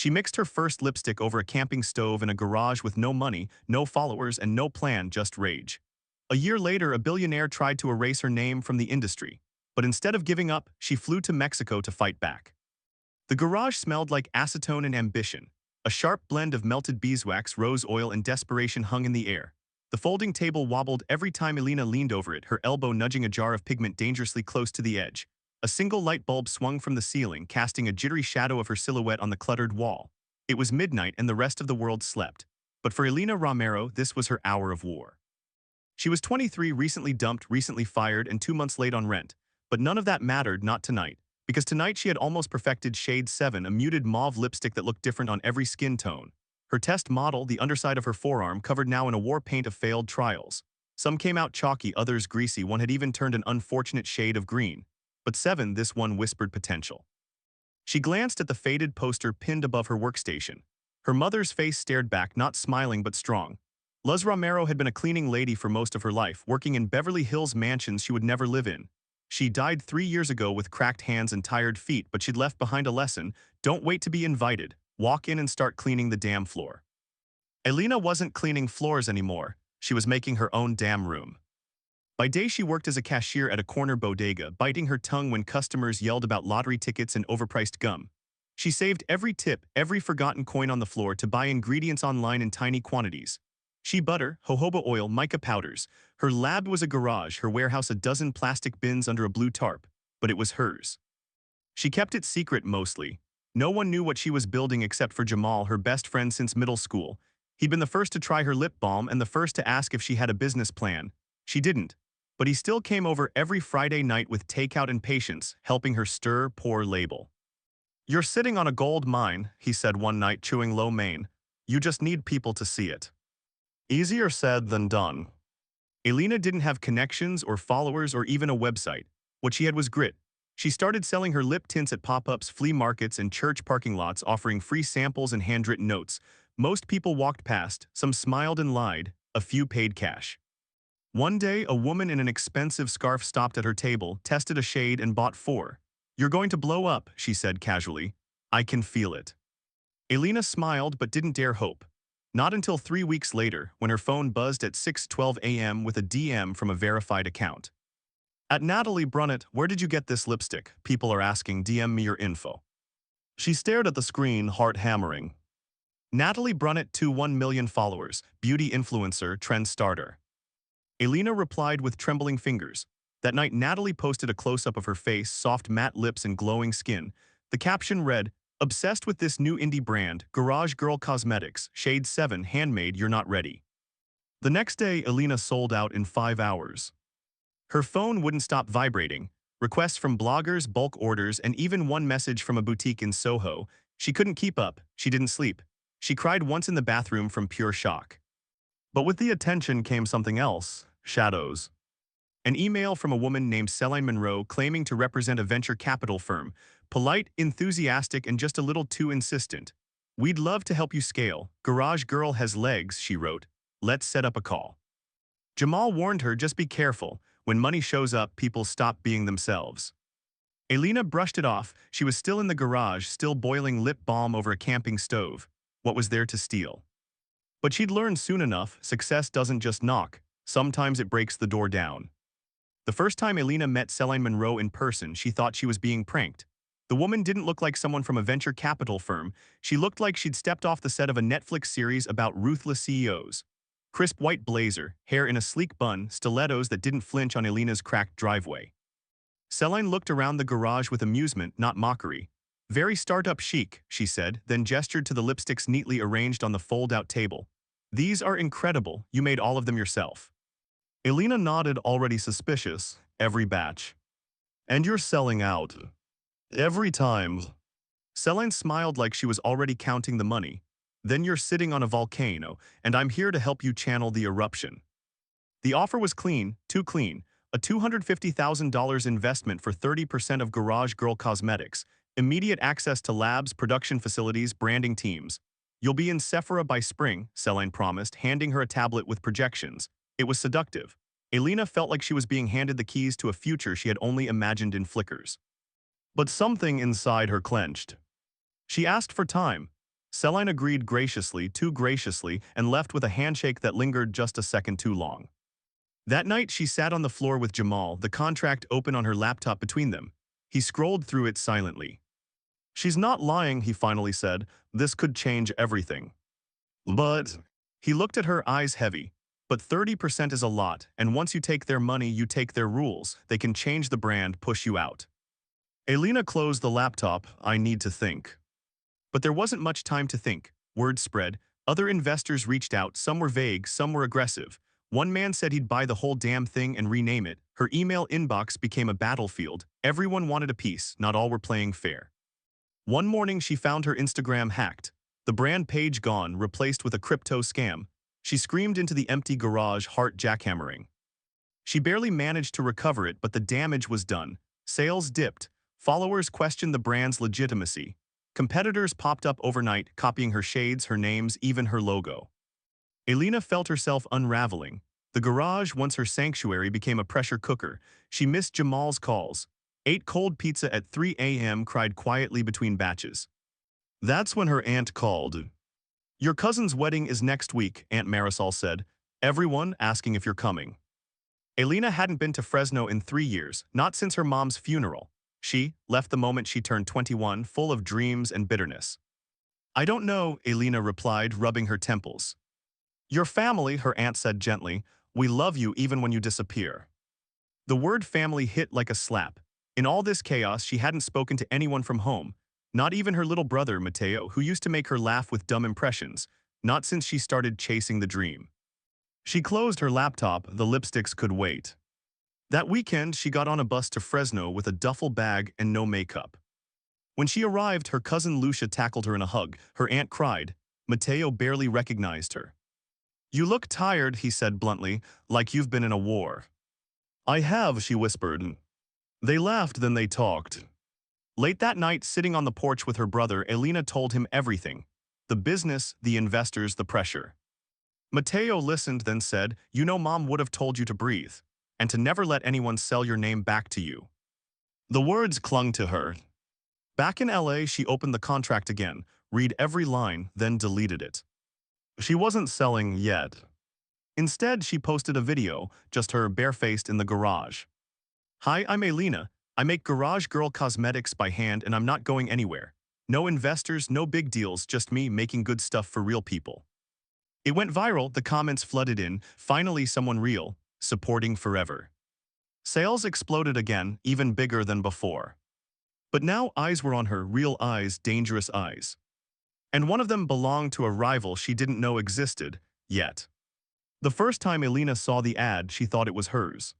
She mixed her first lipstick over a camping stove in a garage with no money, no followers, and no plan, just rage. A year later, a billionaire tried to erase her name from the industry, but instead of giving up, she flew to Mexico to fight back. The garage smelled like acetone and ambition. A sharp blend of melted beeswax, rose oil, and desperation hung in the air. The folding table wobbled every time Elena leaned over it, her elbow nudging a jar of pigment dangerously close to the edge. A single light bulb swung from the ceiling, casting a jittery shadow of her silhouette on the cluttered wall. It was midnight and the rest of the world slept. But for Elena Romero, this was her hour of war. She was 23, recently dumped, recently fired, and 2 months late on rent. But none of that mattered, not tonight. Because tonight she had almost perfected Shade 7, a muted mauve lipstick that looked different on every skin tone. Her test model, the underside of her forearm, covered now in a war paint of failed trials. Some came out chalky, others greasy, one had even turned an unfortunate shade of green. But 7, this one whispered potential. She glanced at the faded poster pinned above her workstation. Her mother's face stared back, not smiling but strong. Luz Romero had been a cleaning lady for most of her life, working in Beverly Hills mansions she would never live in. She died 3 years ago with cracked hands and tired feet, but she'd left behind a lesson: don't wait to be invited. Walk in and start cleaning the damn floor. Elena wasn't cleaning floors anymore. She was making her own damn room. By day she worked as a cashier at a corner bodega, biting her tongue when customers yelled about lottery tickets and overpriced gum. She saved every tip, every forgotten coin on the floor to buy ingredients online in tiny quantities. Shea butter, jojoba oil, mica powders. Her lab was a garage, her warehouse a dozen plastic bins under a blue tarp, but it was hers. She kept it secret mostly. No one knew what she was building except for Jamal, her best friend since middle school. He'd been the first to try her lip balm and the first to ask if she had a business plan. She didn't, but he still came over every Friday night with takeout and patience, helping her stir, pour, label. "You're sitting on a gold mine," he said one night, chewing lo mein. "You just need people to see it." Easier said than done. Elena didn't have connections or followers or even a website. What she had was grit. She started selling her lip tints at pop-ups, flea markets, and church parking lots, offering free samples and handwritten notes. Most people walked past, some smiled and lied, a few paid cash. One day, a woman in an expensive scarf stopped at her table, tested a shade, and bought 4. "You're going to blow up," she said casually. "I can feel it." Elena smiled but didn't dare hope. Not until 3 weeks later, when her phone buzzed at 6:12 a.m. with a DM from a verified account. "At Natalie Brunnett, where did you get this lipstick? People are asking, DM me your info." She stared at the screen, heart hammering. Natalie Brunnett, 1 million followers, beauty influencer, trend starter. Elena replied with trembling fingers. That night, Natalie posted a close-up of her face, soft matte lips and glowing skin. The caption read, "Obsessed with this new indie brand, Garage Girl Cosmetics, Shade 7, handmade, you're not ready." The next day, Elena sold out in 5 hours. Her phone wouldn't stop vibrating. Requests from bloggers, bulk orders, and even one message from a boutique in Soho. She couldn't keep up. She didn't sleep. She cried once in the bathroom from pure shock. But with the attention came something else: shadows. An email from a woman named Celine Monroe claiming to represent a venture capital firm. Polite, enthusiastic, and just a little too insistent. "We'd love to help you scale. Garage Girl has legs," she wrote. "Let's set up a call." Jamal warned her, just be careful. When money shows up, people stop being themselves. Elena brushed it off. She was still in the garage, still boiling lip balm over a camping stove. What was there to steal? But she'd learned soon enough, success doesn't just knock. Sometimes it breaks the door down. The first time Elena met Celine Monroe in person, she thought she was being pranked. The woman didn't look like someone from a venture capital firm. She looked like she'd stepped off the set of a Netflix series about ruthless CEOs. Crisp white blazer, hair in a sleek bun, stilettos that didn't flinch on Elena's cracked driveway. Celine looked around the garage with amusement, not mockery. "Very startup chic," she said, then gestured to the lipsticks neatly arranged on the fold-out table. "These are incredible. You made all of them yourself." Elena nodded, already suspicious. "Every batch." "And you're selling out." "Every time." Celine smiled like she was already counting the money. "Then you're sitting on a volcano, and I'm here to help you channel the eruption." The offer was clean, too clean. A $250,000 investment for 30% of Garage Girl Cosmetics. Immediate access to labs, production facilities, branding teams. "You'll be in Sephora by spring," Celine promised, handing her a tablet with projections. It was seductive. Elena felt like she was being handed the keys to a future she had only imagined in flickers. But something inside her clenched. She asked for time. Celine agreed graciously, too graciously, and left with a handshake that lingered just a second too long. That night, she sat on the floor with Jamal, the contract open on her laptop between them. He scrolled through it silently. "She's not lying," he finally said. "This could change everything." But he looked at her, eyes heavy. "But 30% is a lot, and once you take their money, you take their rules. They can change the brand, push you out." Elena closed the laptop. "I need to think." But there wasn't much time to think. Word spread. Other investors reached out. Some were vague, some were aggressive. One man said he'd buy the whole damn thing and rename it. Her email inbox became a battlefield. Everyone wanted a piece. Not all were playing fair. One morning, she found her Instagram hacked. The brand page gone, replaced with a crypto scam. She screamed into the empty garage, heart jackhammering. She barely managed to recover it, but the damage was done. Sales dipped. Followers questioned the brand's legitimacy. Competitors popped up overnight, copying her shades, her names, even her logo. Elena felt herself unraveling. The garage, once her sanctuary, became a pressure cooker. She missed Jamal's calls. Ate cold pizza at 3 a.m., cried quietly between batches. That's when her aunt called. "Your cousin's wedding is next week," Aunt Marisol said. "Everyone asking if you're coming." Elena hadn't been to Fresno in 3 years, not since her mom's funeral. She left the moment she turned 21, full of dreams and bitterness. "I don't know," Elena replied, rubbing her temples. "Your family," her aunt said gently. "We love you even when you disappear." The word family hit like a slap. In all this chaos, she hadn't spoken to anyone from home. Not even her little brother, Mateo, who used to make her laugh with dumb impressions. Not since she started chasing the dream. She closed her laptop. The lipsticks could wait. That weekend, she got on a bus to Fresno with a duffel bag and no makeup. When she arrived, her cousin Lucia tackled her in a hug. Her aunt cried. Mateo barely recognized her. "You look tired," he said bluntly, "like you've been in a war." "I have," she whispered. They laughed, then they talked. Late that night, sitting on the porch with her brother, Elena told him everything. The business, the investors, the pressure. Mateo listened, then said, "You know, Mom would have told you to breathe, and to never let anyone sell your name back to you." The words clung to her. Back in LA, she opened the contract again, read every line, then deleted it. She wasn't selling yet. Instead, she posted a video, just her barefaced in the garage. "Hi, I'm Elena. I make Garage Girl cosmetics by hand and I'm not going anywhere. No investors, no big deals, just me making good stuff for real people." It went viral, the comments flooded in, finally someone real, supporting forever. Sales exploded again, even bigger than before. But now eyes were on her, real eyes, dangerous eyes. And one of them belonged to a rival she didn't know existed, yet. The first time Elena saw the ad, she thought it was hers.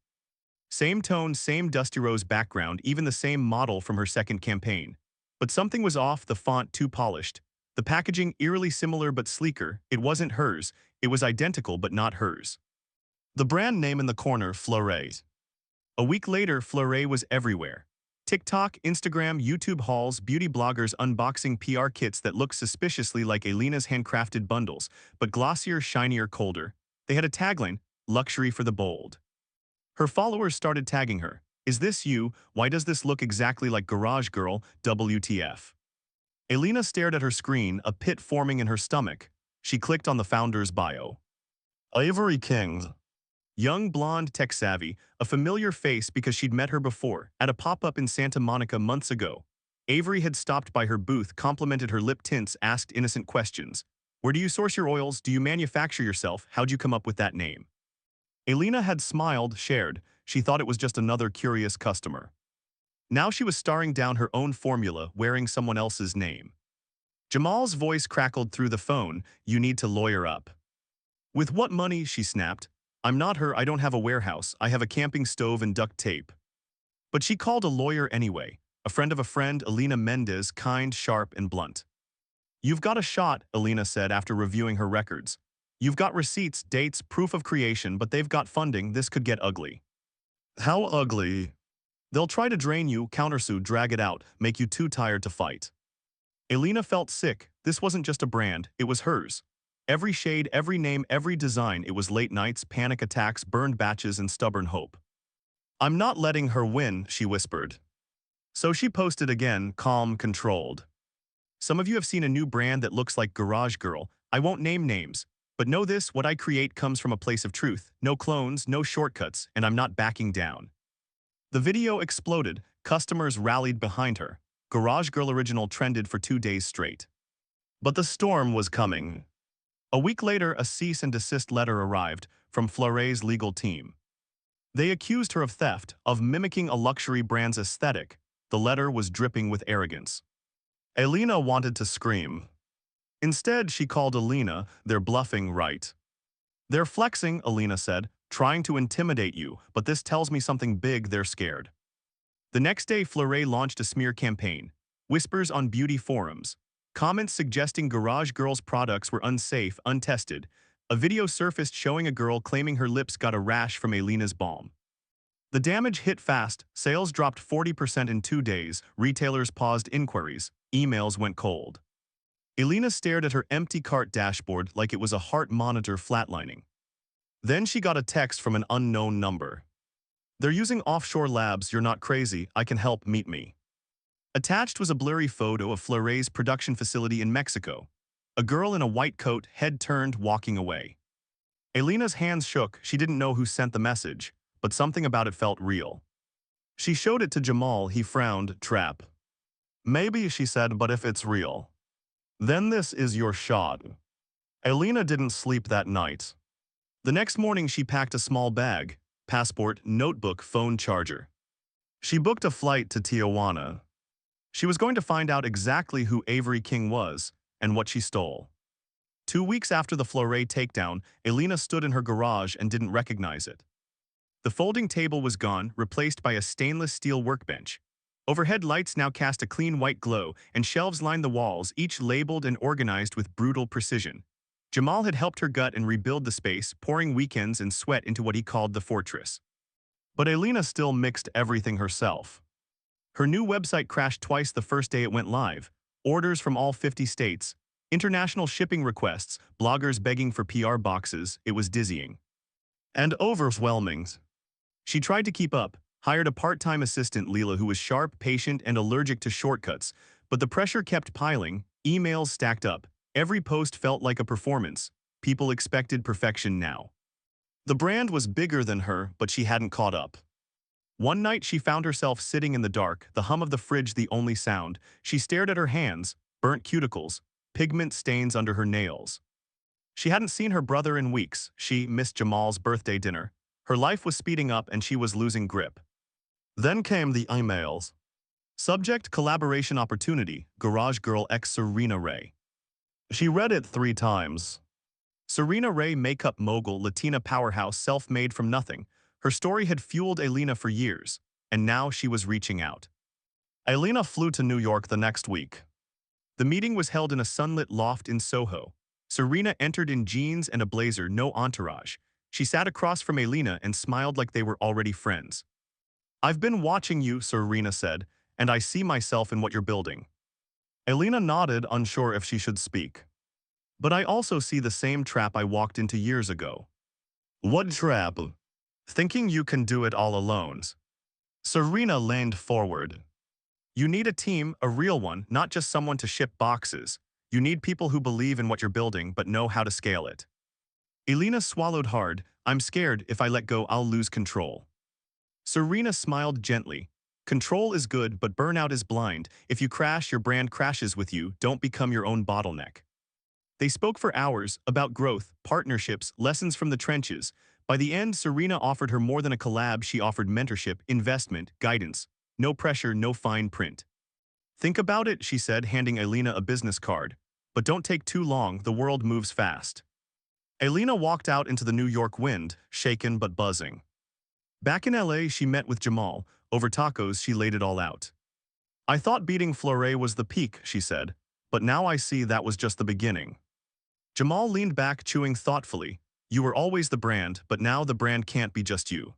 Same tone, same dusty rose background, even the same model from her second campaign. But something was off, the font too polished. The packaging eerily similar but sleeker. It wasn't hers. It was identical but not hers. The brand name in the corner, Fleuret. A week later, Fleuret was everywhere. TikTok, Instagram, YouTube hauls, beauty bloggers unboxing PR kits that looked suspiciously like Elena's handcrafted bundles, but glossier, shinier, colder. They had a tagline, "Luxury for the bold." Her followers started tagging her. "Is this you? Why does this look exactly like Garage Girl? WTF?" Elena stared at her screen, a pit forming in her stomach. She clicked on the founder's bio. Ivory King. Young, blonde, tech-savvy, a familiar face because she'd met her before, at a pop-up in Santa Monica months ago. Avery had stopped by her booth, complimented her lip tints, asked innocent questions. "Where do you source your oils? Do you manufacture yourself? How'd you come up with that name?" Elena had smiled, shared. She thought it was just another curious customer. Now she was starring down her own formula, wearing someone else's name. Jamal's voice crackled through the phone. "You need to lawyer up." "With what money?" she snapped. "I'm not her. I don't have a warehouse. I have a camping stove and duct tape." But she called a lawyer anyway. A friend of a friend, Elena Mendez, kind, sharp, and blunt. "You've got a shot," Elena said after reviewing her records. "You've got receipts, dates, proof of creation, but they've got funding. This could get ugly." "How ugly?" "They'll try to drain you, countersue, drag it out, make you too tired to fight." Elena felt sick. This wasn't just a brand, it was hers. Every shade, every name, every design, it was late nights, panic attacks, burned batches, and stubborn hope. "I'm not letting her win," she whispered. So she posted again, calm, controlled. Some of you have seen a new brand that looks like Garage Girl. I won't name names, but know this, what I create comes from a place of truth. No clones, no shortcuts, and I'm not backing down. The video exploded. Customers rallied behind her. Garage Girl Original trended for 2 days straight. But the storm was coming. A week later, a cease and desist letter arrived from Fleury's legal team. They accused her of theft, of mimicking a luxury brand's aesthetic. The letter was dripping with arrogance. Elena wanted to scream. Instead, she called Elena, "They're bluffing, right? They're flexing," Elena said, "trying to intimidate you, but this tells me something big, they're scared." The next day, Fleury launched a smear campaign. Whispers on beauty forums. Comments suggesting Garage Girl's products were unsafe, untested. A video surfaced showing a girl claiming her lips got a rash from Elena's balm. The damage hit fast. Sales dropped 40% in 2 days. Retailers paused inquiries. Emails went cold. Elena stared at her empty cart dashboard like it was a heart monitor flatlining. Then she got a text from an unknown number. "They're using offshore labs, you're not crazy, I can help, meet me." Attached was a blurry photo of Fleury's production facility in Mexico. A girl in a white coat, head turned, walking away. Elena's hands shook. She didn't know who sent the message, but something about it felt real. She showed it to Jamal. He frowned. "Trap." "Maybe," she said, "but if it's real, then this is your shot." Elena didn't sleep that night. The next morning, she packed a small bag, passport, notebook, phone charger. She booked a flight to Tijuana. She was going to find out exactly who Avery King was and what she stole. 2 weeks after the Fleury takedown, Elena stood in her garage and didn't recognize it. The folding table was gone, replaced by a stainless steel workbench. Overhead lights now cast a clean white glow, and shelves lined the walls, each labeled and organized with brutal precision. Jamal had helped her gut and rebuild the space, pouring weekends and sweat into what he called the fortress. But Elena still mixed everything herself. Her new website crashed twice the first day it went live. Orders from all 50 states, international shipping requests, bloggers begging for PR boxes. It was dizzying and overwhelming. She tried to keep up, hired a part-time assistant, Leela, who was sharp, patient, and allergic to shortcuts, but the pressure kept piling. Emails stacked up. Every post felt like a performance. People expected perfection now. The brand was bigger than her, but she hadn't caught up. One night she found herself sitting in the dark, the hum of the fridge the only sound. She stared at her hands, burnt cuticles, pigment stains under her nails. She hadn't seen her brother in weeks. She missed Jamal's birthday dinner. Her life was speeding up and she was losing grip. Then came the emails. Subject: collaboration opportunity, Garage Girl x Serena Ray. She read it 3 times. Serena Ray, makeup mogul, Latina powerhouse, self-made from nothing. Her story had fueled Elena for years, and now she was reaching out. Elena flew to New York the next week. The meeting was held in a sunlit loft in Soho. Serena entered in jeans and a blazer, no entourage. She sat across from Elena and smiled like they were already friends. "I've been watching you," Serena said, "and I see myself in what you're building." Elena nodded, unsure if she should speak. "But I also see the same trap I walked into years ago." "What trap?" "Thinking you can do it all alone." Serena leaned forward. "You need a team, a real one, not just someone to ship boxes. You need people who believe in what you're building but know how to scale it." Elena swallowed hard. "I'm scared if I let go, I'll lose control." Serena smiled gently. "Control is good, but burnout is blind. If you crash, your brand crashes with you. Don't become your own bottleneck." They spoke for hours about growth, partnerships, lessons from the trenches. By the end, Serena offered her more than a collab. She offered mentorship, investment, guidance. No pressure, no fine print. "Think about it," she said, handing Elena a business card. "But don't take too long, the world moves fast." Elena walked out into the New York wind, shaken but buzzing. Back in LA, she met with Jamal. Over tacos, she laid it all out. "I thought beating Fleury was the peak," she said, "but now I see that was just the beginning." Jamal leaned back, chewing thoughtfully. "You were always the brand, but now the brand can't be just you."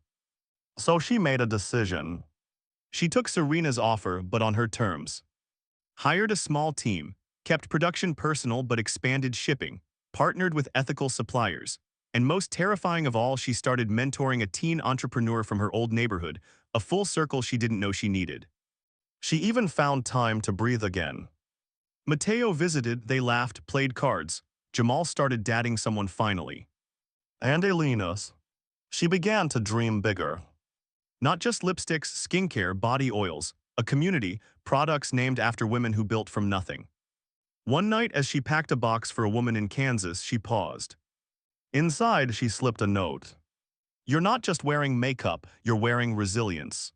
So she made a decision. She took Serena's offer, but on her terms. Hired a small team, kept production personal but expanded shipping, partnered with ethical suppliers, and most terrifying of all, she started mentoring a teen entrepreneur from her old neighborhood, a full circle she didn't know she needed. She even found time to breathe again. Mateo visited, they laughed, played cards. Jamal started dating someone finally. And Elena's. She began to dream bigger. Not just lipsticks, skincare, body oils, a community, products named after women who built from nothing. One night as she packed a box for a woman in Kansas, she paused. Inside, she slipped a note. You're not just wearing makeup, you're wearing resilience.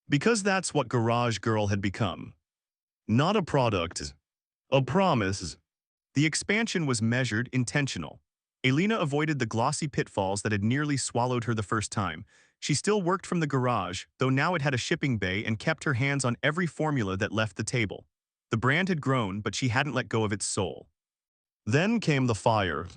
Because that's what Garage Girl had become. Not a product, a promise. The expansion was measured, intentional. Elena avoided the glossy pitfalls that had nearly swallowed her the first time. She still worked from the garage, though now it had a shipping bay and kept her hands on every formula that left the table. The brand had grown, but she hadn't let go of its soul. Then came the fire.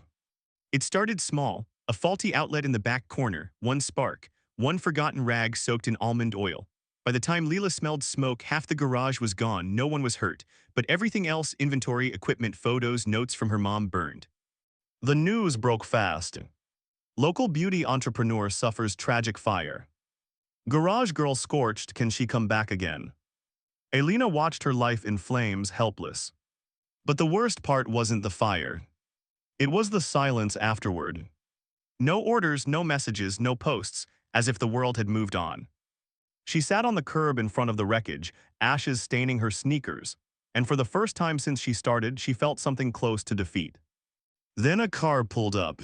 It started small, a faulty outlet in the back corner, one spark, one forgotten rag soaked in almond oil. By the time Leela smelled smoke, half the garage was gone, no one was hurt, but everything else, inventory, equipment, photos, notes from her mom, burned. The news broke fast. Local beauty entrepreneur suffers tragic fire. Garage girl scorched, can she come back again? Elena watched her life in flames, helpless. But the worst part wasn't the fire. It was the silence afterward. No orders, no messages, no posts, as if the world had moved on. She sat on the curb in front of the wreckage, ashes staining her sneakers, and for the first time since she started, she felt something close to defeat. Then a car pulled up.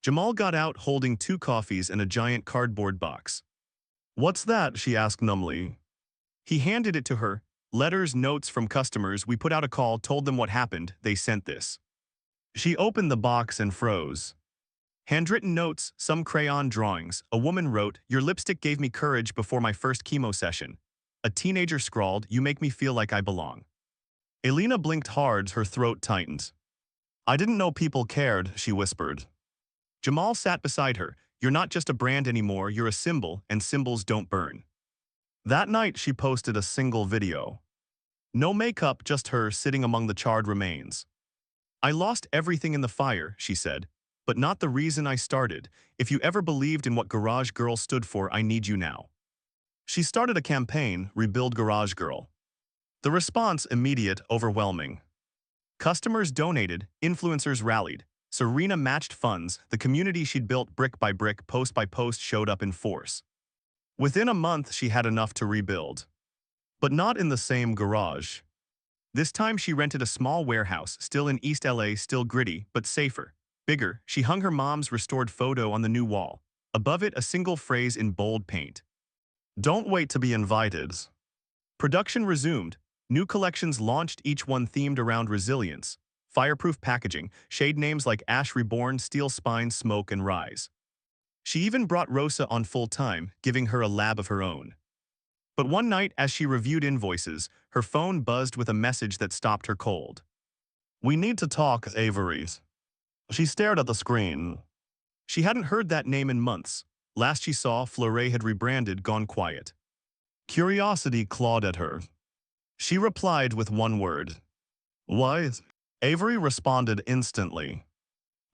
Jamal got out holding 2 coffees and a giant cardboard box. What's that? She asked numbly. He handed it to her. Letters, notes from customers. We put out a call, told them what happened. They sent this. She opened the box and froze. Handwritten notes, some crayon drawings. A woman wrote, your lipstick gave me courage before my first chemo session. A teenager scrawled, you make me feel like I belong. Elena blinked hard, her throat tightened. I didn't know people cared, she whispered. Jamal sat beside her. You're not just a brand anymore, you're a symbol, and symbols don't burn. That night, she posted a single video. No makeup, just her sitting among the charred remains. I lost everything in the fire, she said, but not the reason I started. If you ever believed in what Garage Girl stood for, I need you now. She started a campaign, Rebuild Garage Girl. The response, immediate, overwhelming. Customers donated, influencers rallied. Serena matched funds, the community she'd built brick by brick, post by post showed up in force. Within a month, she had enough to rebuild. But not in the same garage. This time she rented a small warehouse, still in East LA, still gritty, but safer. Bigger, she hung her mom's restored photo on the new wall. Above it, a single phrase in bold paint. Don't wait to be invited. Production resumed. New collections launched, each one themed around resilience. Fireproof packaging, shade names like Ash Reborn, Steel Spine, Smoke, and Rise. She even brought Rosa on full-time, giving her a lab of her own. But one night, as she reviewed invoices, her phone buzzed with a message that stopped her cold. We need to talk, Avery. She stared at the screen. She hadn't heard that name in months. Last she saw, Fleuret had rebranded, gone quiet. Curiosity clawed at her. She replied with one word. Why? Avery responded instantly.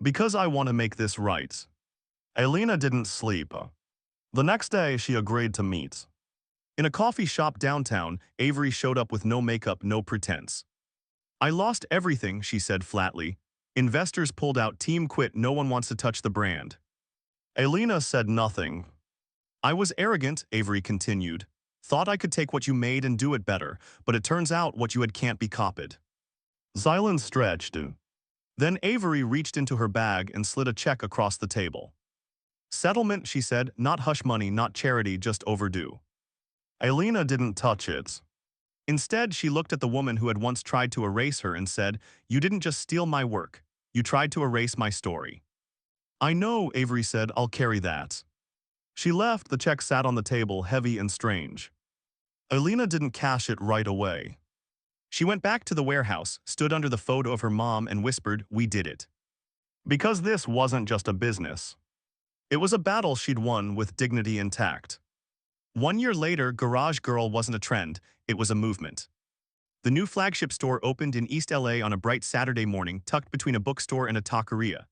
Because I want to make this right. Elena didn't sleep. The next day, she agreed to meet. In a coffee shop downtown, Avery showed up with no makeup, no pretense. I lost everything, she said flatly. Investors pulled out, team quit, no one wants to touch the brand. Elena said nothing. I was arrogant, Avery continued. Thought I could take what you made and do it better, but it turns out what you had can't be copied. Silence stretched. Then Avery reached into her bag and slid a check across the table. Settlement, she said, not hush money, not charity, just overdue. Elena didn't touch it. Instead, she looked at the woman who had once tried to erase her and said, you didn't just steal my work, you tried to erase my story. I know, Avery said, I'll carry that. She left, the check sat on the table, heavy and strange. Elena didn't cash it right away. She went back to the warehouse, stood under the photo of her mom and whispered, we did it. Because this wasn't just a business. It was a battle she'd won with dignity intact. 1 year later, Garage Girl wasn't a trend, it was a movement. The new flagship store opened in East LA on a bright Saturday morning, tucked between a bookstore and a taqueria.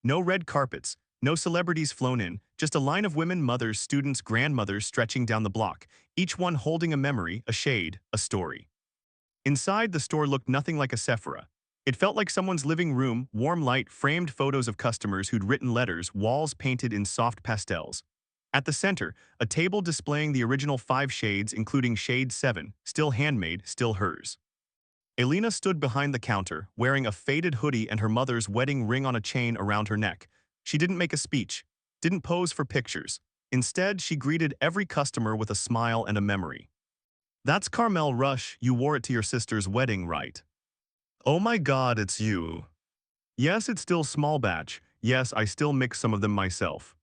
No red carpets, no celebrities flown in, just a line of women, mothers, students, grandmothers stretching down the block, each one holding a memory, a shade, a story. Inside, the store looked nothing like a Sephora. It felt like someone's living room, warm light, framed photos of customers who'd written letters, walls painted in soft pastels. At the center, a table displaying the original 5 shades, including shade 7, still handmade, still hers. Elena stood behind the counter, wearing a faded hoodie and her mother's wedding ring on a chain around her neck. She didn't make a speech, didn't pose for pictures. Instead, she greeted every customer with a smile and a memory. "That's Carmel Rush, you wore it to your sister's wedding, right?" "Oh my God, it's you." "Yes, it's still small batch. Yes, I still mix some of them myself."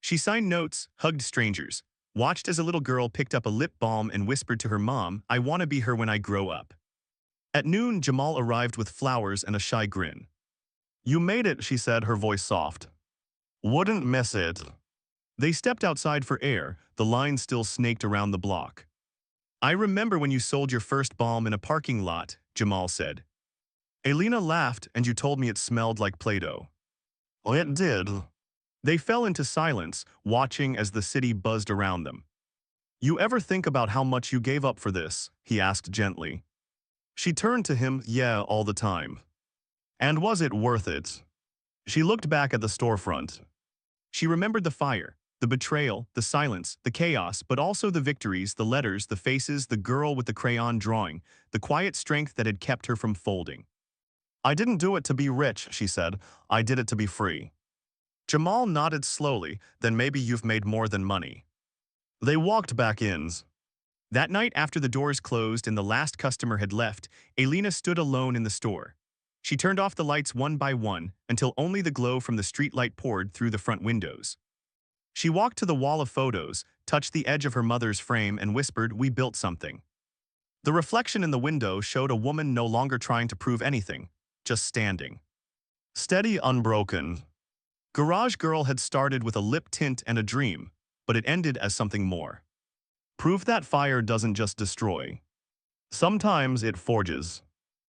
She signed notes, hugged strangers, watched as a little girl picked up a lip balm and whispered to her mom, "I want to be her when I grow up." At noon, Jamal arrived with flowers and a shy grin. "You made it," she said, her voice soft. "Wouldn't miss it." They stepped outside for air, the line still snaked around the block. "I remember when you sold your first balm in a parking lot," Jamal said. Elena laughed, "And you told me it smelled like Play-Doh." "Oh, it did." They fell into silence, watching as the city buzzed around them. "You ever think about how much you gave up for this?" he asked gently. She turned to him, "Yeah, all the time." "And was it worth it?" She looked back at the storefront. She remembered the fire, the betrayal, the silence, the chaos, but also the victories, the letters, the faces, the girl with the crayon drawing, the quiet strength that had kept her from folding. "I didn't do it to be rich," she said. "I did it to be free." Jamal nodded slowly, "Then maybe you've made more than money." They walked back in. That night, after the doors closed and the last customer had left, Elena stood alone in the store. She turned off the lights one by one until only the glow from the streetlight poured through the front windows. She walked to the wall of photos, touched the edge of her mother's frame, and whispered, "We built something." The reflection in the window showed a woman no longer trying to prove anything, just standing. Steady, unbroken. Garage Girl had started with a lip tint and a dream, but it ended as something more. Proof that fire doesn't just destroy. Sometimes it forges.